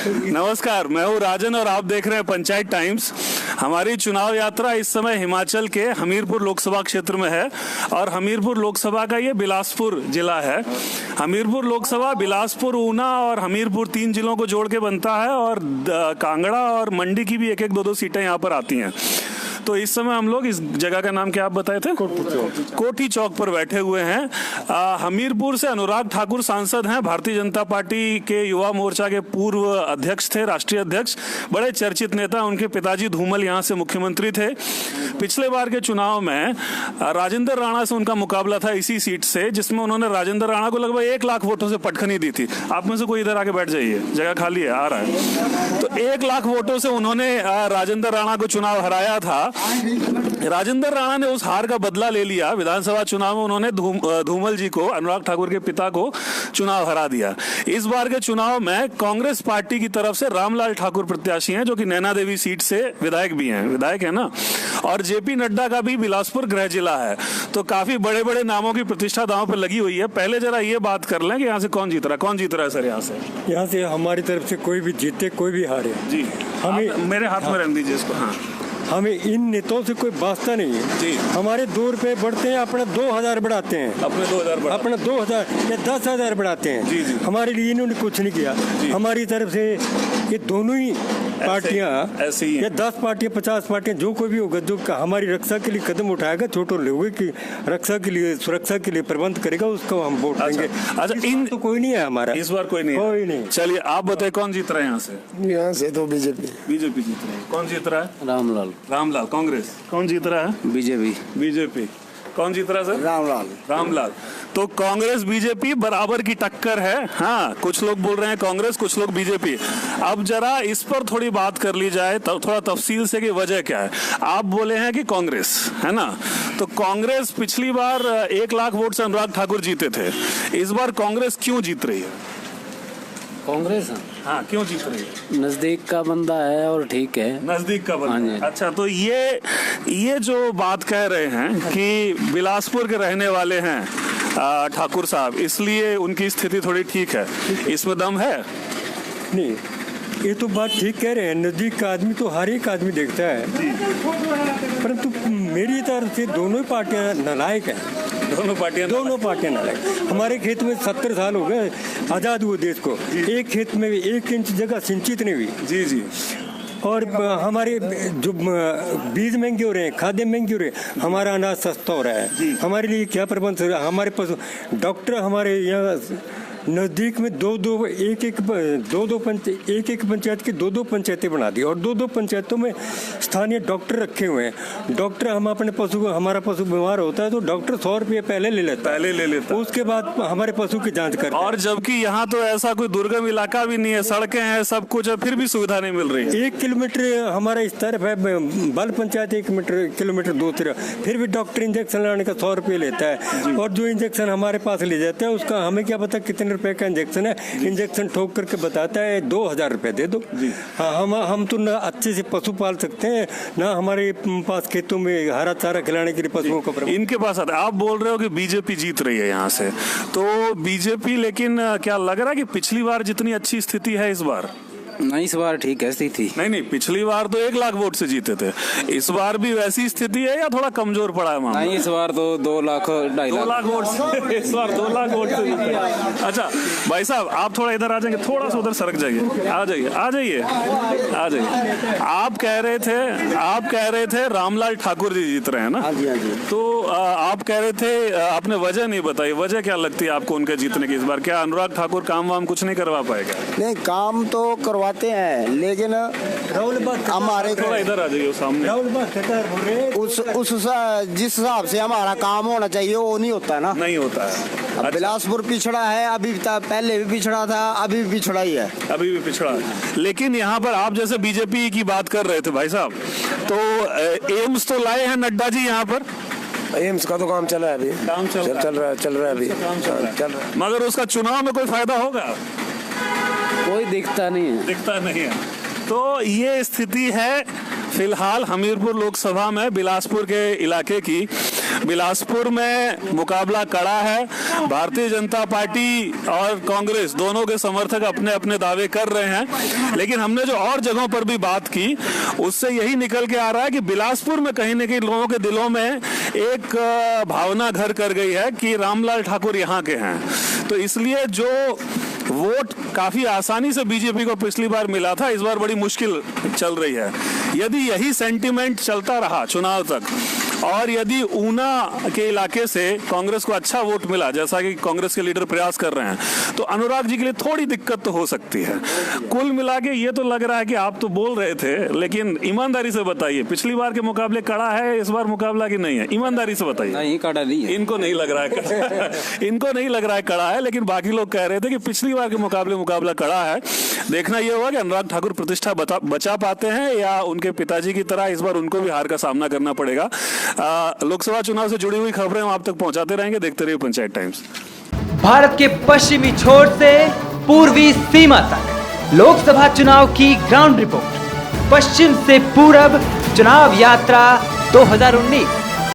नमस्कार, मैं हूँ राजन और आप देख रहे हैं पंचायत टाइम्स। हमारी चुनाव यात्रा इस समय हिमाचल के हमीरपुर लोकसभा क्षेत्र में है और हमीरपुर लोकसभा का ये बिलासपुर जिला है। हमीरपुर लोकसभा बिलासपुर, ऊना और हमीरपुर 3 जिलों को जोड़ के बनता है और कांगड़ा और मंडी की भी एक-एक 2-2 सीटें यहाँ पर आती हैं। तो इस समय हम लोग इस जगह का नाम क्या आप बताए थे? कोठी चौक पर बैठे हुए हैं। हमीरपुर से अनुराग ठाकुर सांसद हैं, भारतीय जनता पार्टी के युवा मोर्चा के पूर्व अध्यक्ष थे, राष्ट्रीय अध्यक्ष, बड़े चर्चित नेता। उनके पिताजी धूमल यहाँ से मुख्यमंत्री थे। पिछले बार के चुनाव में राजेंद्र राणा से उनका मुकाबला था इसी सीट से, जिसमें उन्होंने राजेंद्र राणा को लगभग 1 लाख वोटों से पटखनी दी थी। आप में से कोई इधर आके बैठ जाइए, जगह खाली है, आ रहा है। तो 1 लाख वोटों से उन्होंने राजेंद्र राणा को चुनाव हराया था। राजेंद्र राणा ने उस हार का बदला ले लिया। विधानसभा चुनाव में उन्होंने धूमल जी को, अनुराग ठाकुर के पिता को, चुनाव हरा दिया। इस बार के चुनाव में कांग्रेस पार्टी की तरफ से रामलाल ठाकुर प्रत्याशी हैं, जो कि नैना देवी सीट से विधायक भी हैं, विधायक है ना, और जेपी नड्डा का भी बिलासपुर गृह जिला है। तो काफी बड़े बड़े नामों की प्रतिष्ठा दांव पर लगी हुई है। पहले जरा ये बात कर लें कि यहाँ से कौन जीत रहा है सर? यहाँ से हमारी तरफ से कोई भी जीते, कोई भी हारे जी, हमें मेरे हाथ में रहने दीजिए इसको। हाँ, हमें इन नेताओं से कोई वास्ता नहीं है जी। हमारे 2 रुपए बढ़ते हैं, अपने 2000 बढ़ाते हैं, अपने 2000 या 10,000 बढ़ाते हैं जी। हमारे लिए इन्होंने कुछ नहीं किया। हमारी तरफ से ये दोनों ही पार्टियां ऐसी या 10 पार्टियां 50 पार्टियां, जो कोई भी होगा जो हमारी रक्षा के लिए कदम उठाएगा, छोटे लोगों की रक्षा के लिए, सुरक्षा के लिए प्रबंध करेगा, उसको हम वोट देंगे। अच्छा, इन तो कोई नहीं है हमारा, इस बार कोई नहीं। चलिए आप बताए कौन जीत रहा है यहाँ से? यहाँ से तो बीजेपी जीत रही है। कौन जीत रहा है? रामलाल। कांग्रेस कौन जीत रहा है? बीजेपी कौन जीत रहा है सर? रामलाल। तो कांग्रेस बीजेपी बराबर की टक्कर है। हाँ, कुछ लोग बोल रहे हैं कांग्रेस, कुछ लोग बीजेपी। अब जरा इस पर थोड़ी बात कर ली जाए, थोड़ा तफसील से कि वजह क्या है। आप बोले हैं कि कांग्रेस है ना, तो कांग्रेस पिछली बार 1 लाख वोट से अनुराग ठाकुर जीते थे। इस बार कांग्रेस क्यों जीत रही है? कांग्रेस हाँ, क्यों जीत रही है? नजदीक का बंदा है और ठीक है। नजदीक का बंदा है। अच्छा, तो ये जो बात कह रहे हैं कि बिलासपुर के रहने वाले हैं ठाकुर साहब, इसलिए उनकी स्थिति थोड़ी ठीक है, इसमें दम है? नहीं, ये तो बात ठीक कह रहे हैं। नजदीक का आदमी तो हर एक आदमी देखता है, परंतु मेरी तरफ से दोनों पार्टियां नालायक हैं। दोनों पार्टियां नालायक। हमारे खेत में 70 साल हो गए आजाद हुए देश को, एक खेत में 1 इंच जगह सिंचित नहीं हुई जी। और हमारे जो बीज महंगे हो रहे हैं, खाद्य महंगे हो रहे हैं, हमारा अनाज सस्ता हो रहा है। हमारे लिए क्या प्रबंध हो रहा है? हमारे पास डॉक्टर, हमारे यहाँ नजदीक में एक पंचायत की 2-2 पंचायतें बना दी और 2-2 पंचायतों में स्थानीय डॉक्टर रखे हुए हैं। डॉक्टर, हम अपने पशु को, हमारा पशु बीमार होता है तो डॉक्टर 100 रुपये पहले ले लेता, उसके बाद हमारे पशु की जांच करता है। और जबकि यहाँ तो ऐसा कोई दुर्गम इलाका भी नहीं है, सड़कें हैं, सब कुछ है, फिर भी सुविधा नहीं मिल रही। 1 किलोमीटर हमारा इस तरफ है, बल पंचायत 1 किलोमीटर 2 तरफ, फिर भी डॉक्टर इंजेक्शन लगाने का 100 रुपये लेता है। और जो इंजेक्शन हमारे पास ले जाता है, उसका हमें क्या पता कितने रुपए का इंजेक्शन है। इंजेक्शन ठोक करके बताता है 2000 रुपए दे दो। हाँ, हम तो ना अच्छे से पशु पाल सकते हैं, ना हमारे पास खेतों में हरा चारा खिलाने के लिए पशुओं का इनके पास आता है। आप बोल रहे हो कि बीजेपी जीत रही है यहाँ से, तो बीजेपी, लेकिन क्या लग रहा है कि पिछली बार जितनी अच्छी स्थिति है इस बार? नहीं, इस बार ठीक है स्थिति। नहीं, पिछली बार तो 1 लाख वोट से जीते थे। इस बार भी वैसी स्थिति है या थोड़ा कमजोर पड़ा है मामला? नहीं, इस बार तो 2 लाख 2.5 लाख वोट से, इस बार 2 लाख वोट से जीते। अच्छा भाई साहब, आप थोड़ा इधर आ जाएंगे, थोड़ा सा उधर सरक जाइए, आ जाइए। आप कह रहे थे रामलाल ठाकुर जी जीत रहे हैं ना? हाँ जी। तो आप कह रहे थे, आपने वजह नहीं बताई। वजह क्या लगती है आपको उनके जीतने की इस बार? क्या अनुराग ठाकुर काम वाम कुछ नहीं करवा पाएगा? नहीं, काम तो करवाते हैं, लेकिन हमारे थोड़ा इधर आ जाइए सामने। उस जिस हिसाब से हमारा काम होना चाहिए वो नहीं होता ना। नहीं होता है। अब बिलासपुर पिछड़ा है, अभी पहले भी पिछड़ा था, अभी भी पिछड़ा ही है। अभी भी पिछड़ा है। लेकिन यहाँ पर आप जैसे बीजेपी की बात कर रहे थे भाई साहब, तो एम्स तो लाए हैं नड्डा जी यहाँ पर। एम्स का तो काम चल रहा है, अभी काम चल रहा है अभी, चल रहा है। मगर उसका चुनाव में कोई फायदा होगा? कोई दिखता नहीं है। तो ये स्थिति है फिलहाल हमीरपुर लोकसभा में बिलासपुर के इलाके की। बिलासपुर में मुकाबला कड़ा है। भारतीय जनता पार्टी और कांग्रेस दोनों के समर्थक अपने अपने दावे कर रहे हैं, लेकिन हमने जो और जगहों पर भी बात की उससे यही निकल के आ रहा है कि बिलासपुर में कहीं न कहीं लोगों के दिलों में एक भावना घर कर गई है कि रामलाल ठाकुर यहाँ के हैं। तो इसलिए जो वोट काफी आसानी से बीजेपी को पिछली बार मिला था, इस बार बड़ी मुश्किल चल रही है। यदि यही सेंटीमेंट चलता रहा चुनाव तक और यदि ऊना के इलाके से कांग्रेस को अच्छा वोट मिला, जैसा कि कांग्रेस के लीडर प्रयास कर रहे हैं, तो अनुराग जी के लिए थोड़ी दिक्कत तो हो सकती है। कुल मिला के ये तो लग रहा है कि आप तो बोल रहे थे, लेकिन ईमानदारी से बताइए, पिछली बार के मुकाबले कड़ा है इस बार मुकाबला कि नहीं है? ईमानदारी से बताइए। नहीं, कड़ा नहीं है। इनको नहीं लग रहा है इनको नहीं लग रहा है कड़ा है, लेकिन बाकी लोग कह रहे थे कि पिछली बार के मुकाबले मुकाबला कड़ा है। देखना यह होगा कि अनुराग ठाकुर प्रतिष्ठा बचा पाते हैं या उनके पिताजी की तरह इस बार उनको भी हार का सामना करना पड़ेगा। लोकसभा चुनाव से जुड़ी हुई खबरें हम आप तक पहुंचाते रहेंगे। देखते रहिए पंचायत टाइम्स। भारत के पश्चिमी छोर से पूर्वी सीमा तक लोकसभा चुनाव की ग्राउंड रिपोर्ट, पश्चिम से पूरब चुनाव यात्रा 2019।